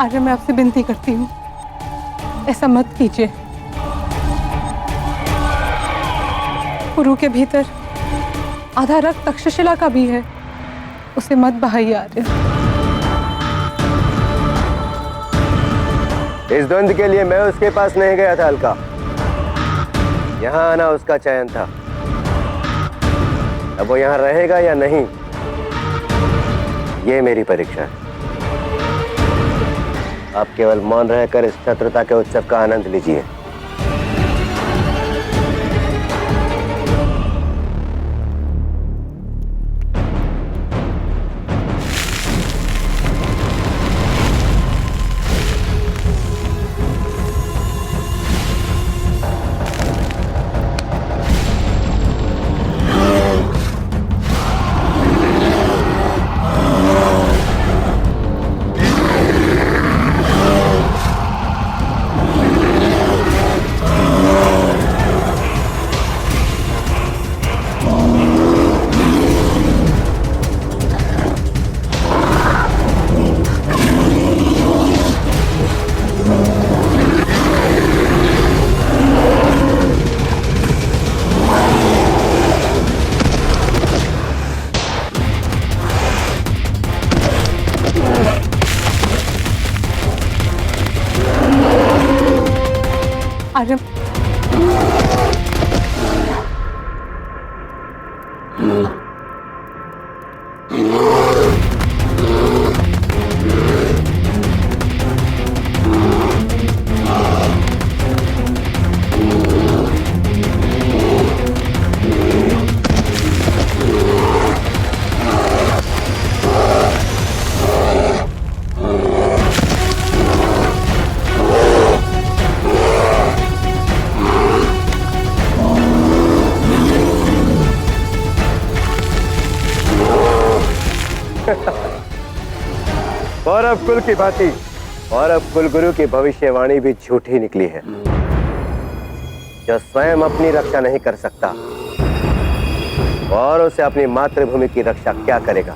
आर्य, मैं आपसे विनती करती हूँ, ऐसा मत कीजिए। पुरु के भीतर आधा रक्त तक्षशिला का भी है, उसे मत बहाइए आर्य। इस द्वंद्व के लिए मैं उसके पास नहीं गया था अलका, यहाँ आना उसका चयन था। अब वो यहाँ रहेगा या नहीं, ये मेरी परीक्षा है। आप केवल मौन रहकर इस शत्रुता के उत्सव का आनंद लीजिए। आर्य, कौरव कुल की भांति कौरव कुलगुरु की भविष्यवाणी भी झूठी निकली है। जो स्वयं अपनी रक्षा नहीं कर सकता और उसे अपनी मातृभूमि की रक्षा क्या करेगा।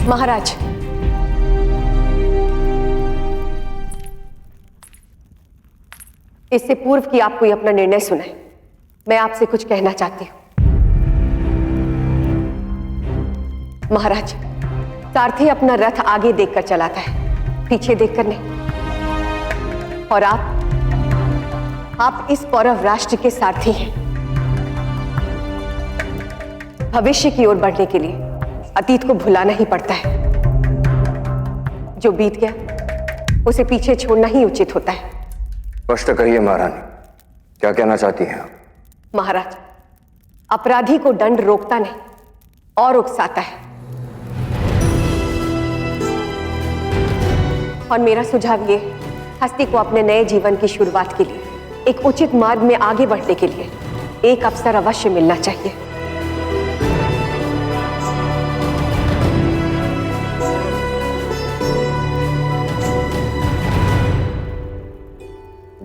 महाराज, इससे पूर्व कि आप कोई अपना निर्णय सुने, मैं आपसे कुछ कहना चाहती हूं। महाराज, सारथी अपना रथ आगे देखकर चलाता है, पीछे देखकर नहीं। और आप इस पौरव राष्ट्र के सारथी हैं। भविष्य की ओर बढ़ने के लिए अतीत को भुलाना ही पड़ता है। जो बीत गया उसे पीछे छोड़ना ही उचित होता है। स्पष्ट कहिए महारानी, क्या कहना चाहती हैं आप? महाराज, अपराधी को दंड रोकता नहीं और उकसाता है। और मेरा सुझाव ये, हस्ती को अपने नए जीवन की शुरुआत के लिए, एक उचित मार्ग में आगे बढ़ने के लिए एक अवसर अवश्य मिलना चाहिए।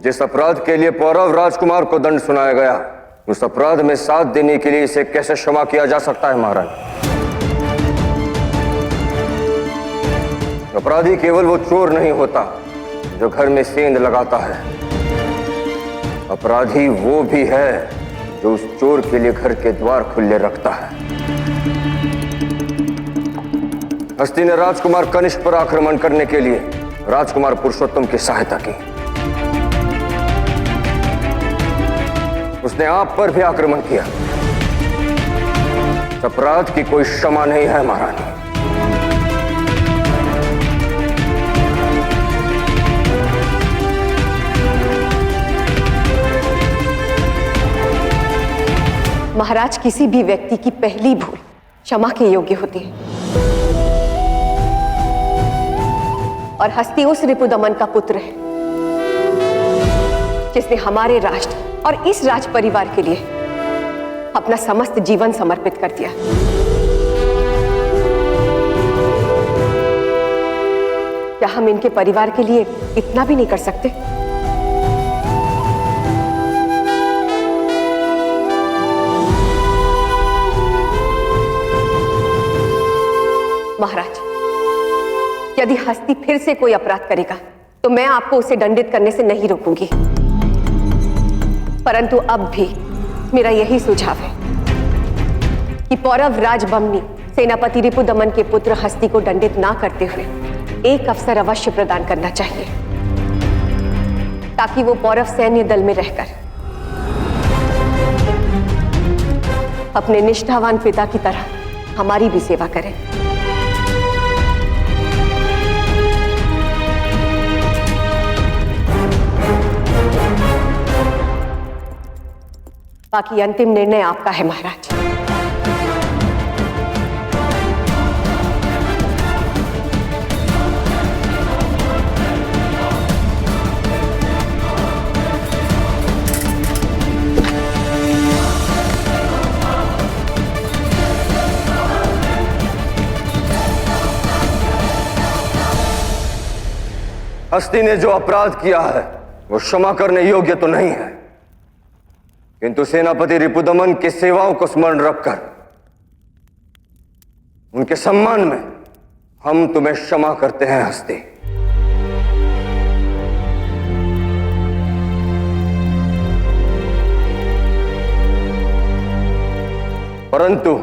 जिस अपराध के लिए पौरव राजकुमार को दंड सुनाया गया, उस अपराध में साथ देने के लिए इसे कैसे क्षमा किया जा सकता है महाराज? अपराधी केवल वो चोर नहीं होता जो घर में सेंध लगाता है। अपराधी वो भी है जो उस चोर के लिए घर के द्वार खुले रखता है। हस्ती ने राजकुमार कनिष्क पर आक्रमण करने के लिए राजकुमार पुरुषोत्तम की सहायता की। उसने आप पर भी आक्रमण किया। इस अपराध की कोई क्षमा नहीं है महारानी। महाराज, किसी भी व्यक्ति की पहली भूल क्षमा के योग्य होती है, और हस्ती उस रिपुदमन का पुत्र है जिसने हमारे राष्ट्र और इस राज परिवार के लिए अपना समस्त जीवन समर्पित कर दिया। क्या हम इनके परिवार के लिए इतना भी नहीं कर सकते? महाराज, यदि हस्ती फिर से कोई अपराध करेगा तो मैं आपको उसे दंडित करने से नहीं रोकूंगी, परंतु अब भी मेरा यही सुझाव है कि पौरव राजबमनी सेनापति रिपुदमन के पुत्र हस्ती को दंडित ना करते हुए एक अवसर अवश्य प्रदान करना चाहिए, ताकि वो पौरव सैन्य दल में रहकर अपने निष्ठावान पिता की तरह हमारी भी सेवा करें। बाकी अंतिम निर्णय आपका है महाराज। हस्ती ने जो अपराध किया है वो क्षमा करने योग्य तो नहीं है, किंतु सेनापति रिपुदमन की सेवाओं को स्मरण रखकर उनके सम्मान में हम तुम्हें क्षमा करते हैं हस्ती। परंतु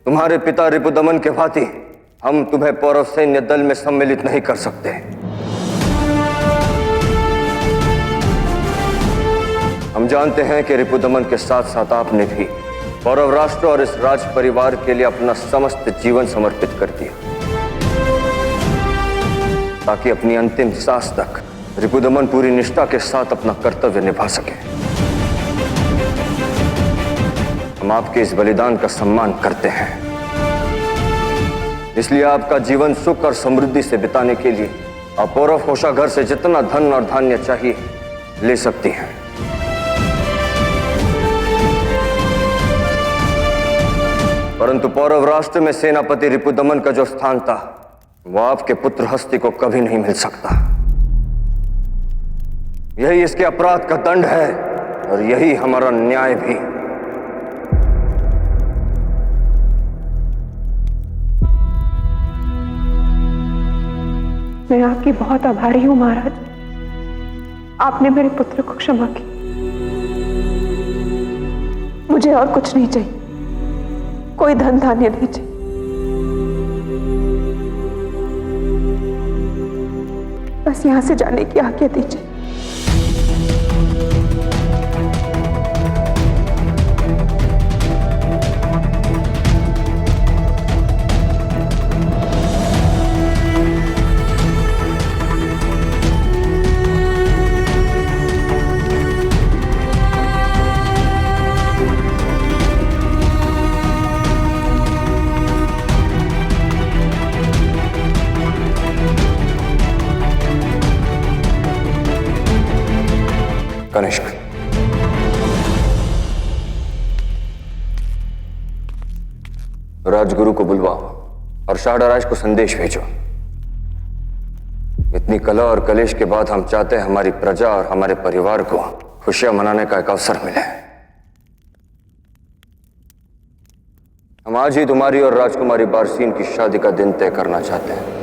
तुम्हारे पिता रिपुदमन के भांति हम तुम्हें पौरव सैन्य दल में सम्मिलित नहीं कर सकते। हम जानते हैं कि रिपुदमन के साथ साथ आपने भी पौरव राष्ट्र और इस राज परिवार के लिए अपना समस्त जीवन समर्पित कर दिया, ताकि अपनी अंतिम सांस तक रिपुदमन पूरी निष्ठा के साथ अपना कर्तव्य निभा सके। हम आपके इस बलिदान का सम्मान करते हैं, इसलिए आपका जीवन सुख और समृद्धि से बिताने के लिए आप पौरव कोषागार से जितना धन और धान्य चाहिए ले सकती हैं। परंतु पौरव राष्ट्र में सेनापति रिपुदमन का जो स्थान था वो आपके पुत्र हस्ती को कभी नहीं मिल सकता। यही इसके अपराध का दंड है और यही हमारा न्याय भी। मैं आपकी बहुत आभारी हूं महाराज, आपने मेरे पुत्र को क्षमा की। मुझे और कुछ नहीं चाहिए, कोई धन धान्य नहीं चाहिए। बस यहां से जाने की आज्ञा दीजिए। कनिष्क, राजगुरु को बुलवाओ और शाहडराज को संदेश भेजो। इतनी कला और कलेश के बाद हम चाहते हैं हमारी प्रजा और हमारे परिवार को खुशियां मनाने का एक अवसर मिले। हम आज ही तुम्हारी और राजकुमारी बारसीन की शादी का दिन तय करना चाहते हैं।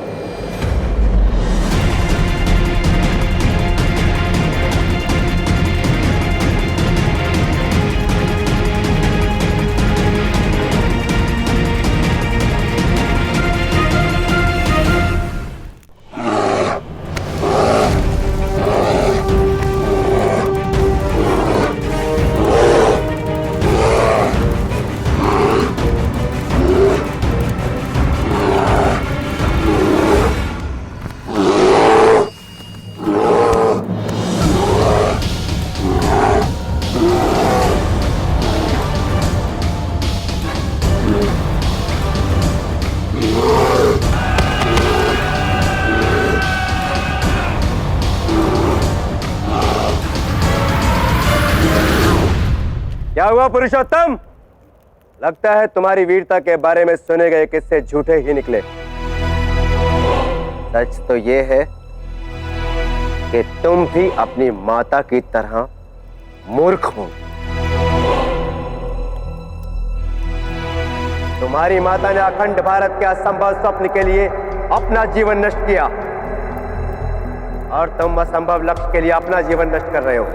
हुआ पुरुषोत्तम? लगता है तुम्हारी वीरता के बारे में सुने गए किस्से झूठे ही निकले। सच तो ये है कि तुम भी अपनी माता की तरह मूर्ख हो। तुम्हारी माता ने अखंड भारत के असंभव स्वप्न के लिए अपना जीवन नष्ट किया और तुम असंभव लक्ष्य के लिए अपना जीवन नष्ट कर रहे हो।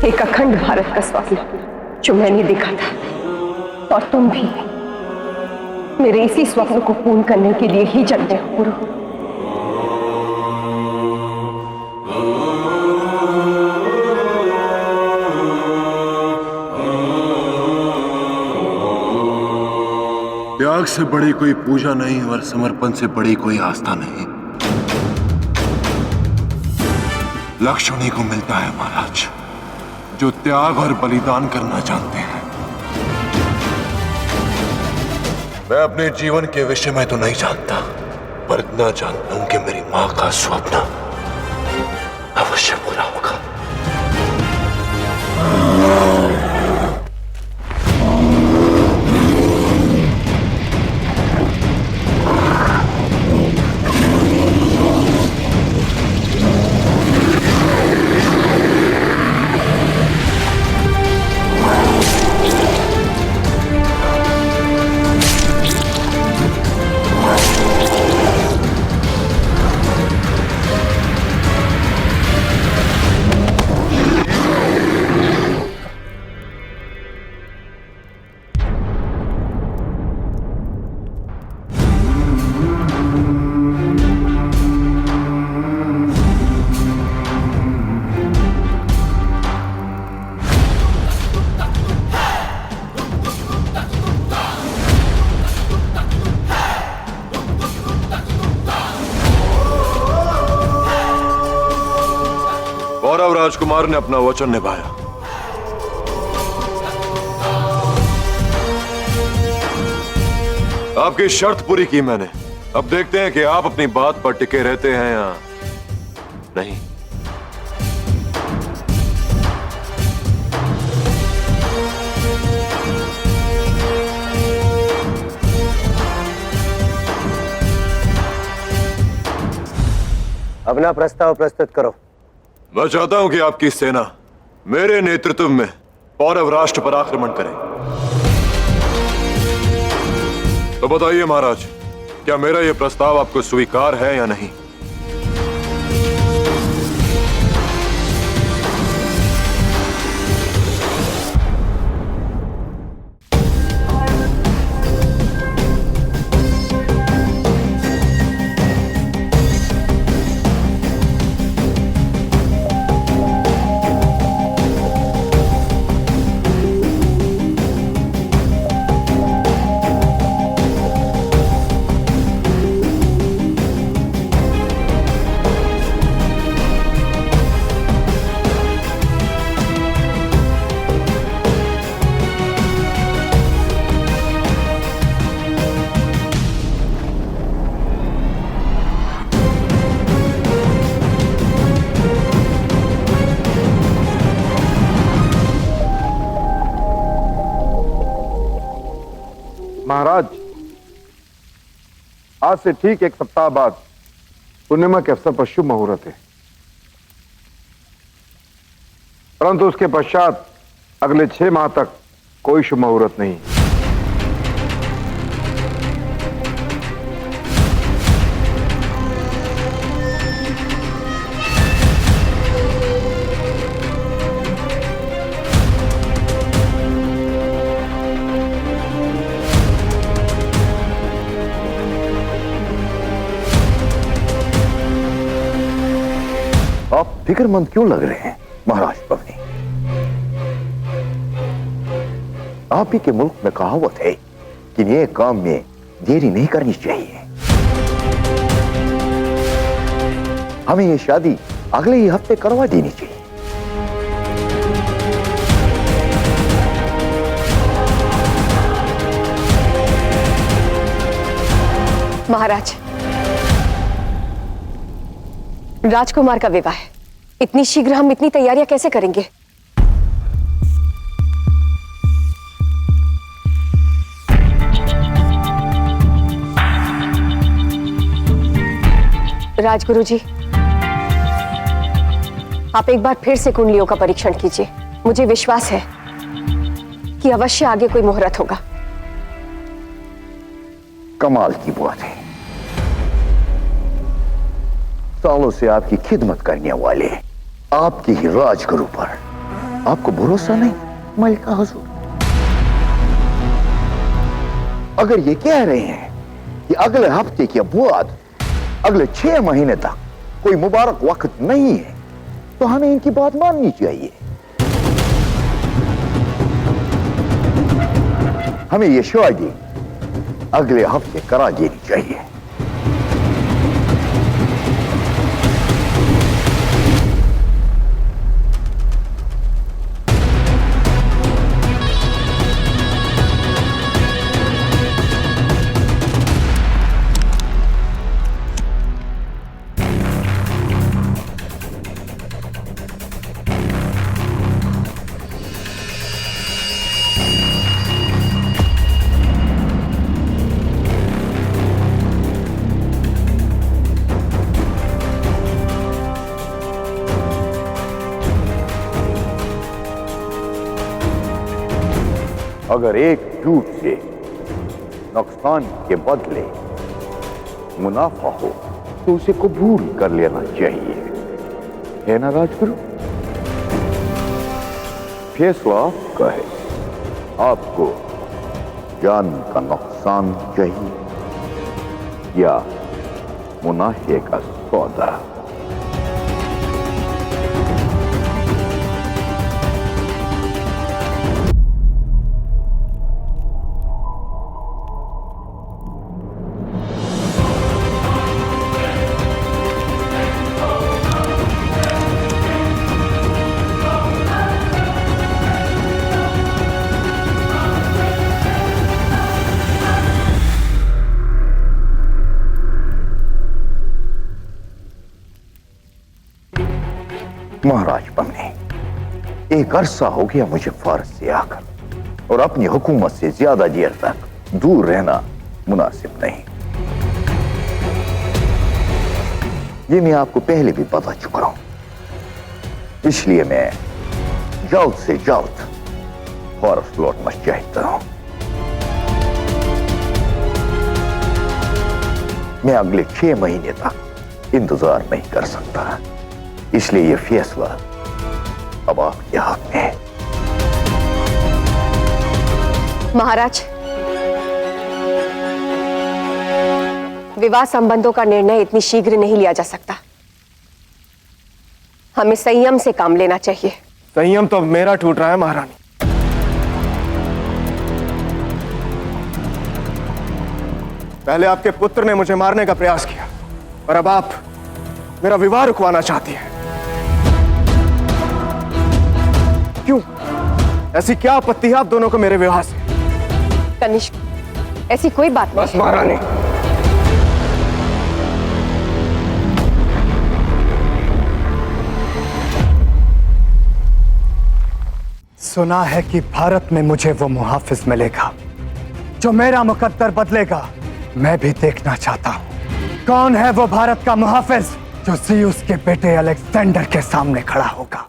एक अखंड भारत का स्वप्न जो मैंने देखा था, और तुम भी मेरे इसी स्वप्न को पूर्ण करने के लिए ही जन्मे हो गुरु। त्याग से बड़ी कोई पूजा नहीं और समर्पण से बड़ी कोई आस्था नहीं। लक्ष्य उन्हीं को मिलता है महाराज जो त्याग और बलिदान करना जानते हैं। मैं अपने जीवन के विषय में तो नहीं जानता, पर इतना जानता हूं कि मेरी मां का स्वप्न अवश्य पूरा होगा। कौरव राजकुमार ने अपना वचन निभाया। आपकी शर्त पूरी की मैंने। अब देखते हैं कि आप अपनी बात पर टिके रहते हैं या नहीं। अपना प्रस्ताव प्रस्तुत करो। मैं चाहता हूं कि आपकी सेना मेरे नेतृत्व में पौरव राष्ट्र पर आक्रमण करे। तो बताइए महाराज, क्या मेरा यह प्रस्ताव आपको स्वीकार है या नहीं? महाराज, आज से ठीक एक सप्ताह बाद पूर्णिमा के अवसर पर शुभ मुहूर्त है, परंतु उसके पश्चात अगले 6 माह तक कोई शुभ मुहूर्त नहीं। आप फिक्रमंद क्यों लग रहे हैं महाराज बमनी? आप ही के मुल्क में कहावत है कि ये काम में देरी नहीं करनी चाहिए। हमें ये शादी अगले ही हफ्ते करवा देनी चाहिए। महाराज, राजकुमार का विवाह है, इतनी शीघ्र हम इतनी तैयारियां कैसे करेंगे? राजगुरु जी, आप एक बार फिर से कुंडलियों का परीक्षण कीजिए। मुझे विश्वास है कि अवश्य आगे कोई मुहूर्त होगा। कमाल की बात है। सालों से आपकी खिदमत करने वाले आपके ही राजगुरु पर आपको भरोसा नहीं? मलिका हुजूर, अगर ये कह रहे हैं कि अगले हफ्ते के बाद अगले 6 महीने तक कोई मुबारक वक्त नहीं है, तो हमें इनकी बात माननी चाहिए। हमें ये शादी अगले हफ्ते करा देनी चाहिए। अगर एक झूठ से नुकसान के बदले मुनाफा हो तो उसे कबूल कर लेना चाहिए, है ना राजगुरु? फैसला आपका है। आपको जान का नुकसान चाहिए या मुनाफे का सौदा? महाराज बमनी, एक अरसा हो गया मुझे फारस से आकर, और अपनी हुकूमत से ज्यादा देर तक दूर रहना मुनासिब नहीं। ये मैं आपको पहले भी बता चुका हूं, इसलिए मैं जल्द से जल्द फारस लौटना चाहता हूं। मैं अगले 6 महीने तक इंतजार नहीं कर सकता, इसलिए यह फैसला अब आपके हाथ में है। महाराज, विवाह संबंधों का निर्णय इतनी शीघ्र नहीं लिया जा सकता। हमें संयम से काम लेना चाहिए। संयम तो अब मेरा टूट रहा है महारानी। पहले आपके पुत्र ने मुझे मारने का प्रयास किया, और अब आप मेरा विवाह रुकवाना चाहती हैं। क्यों? ऐसी क्या आपत्ति है आप दोनों को मेरे विवाह से? कनिष्क, ऐसी कोई बात नहीं। बस महारानी, सुना है कि भारत में मुझे वो मुहाफिज मिलेगा जो मेरा मुकद्दर बदलेगा। मैं भी देखना चाहता हूं कौन है वो भारत का मुहाफिज जो ज़ीउस के बेटे अलेक्जेंडर के सामने खड़ा होगा।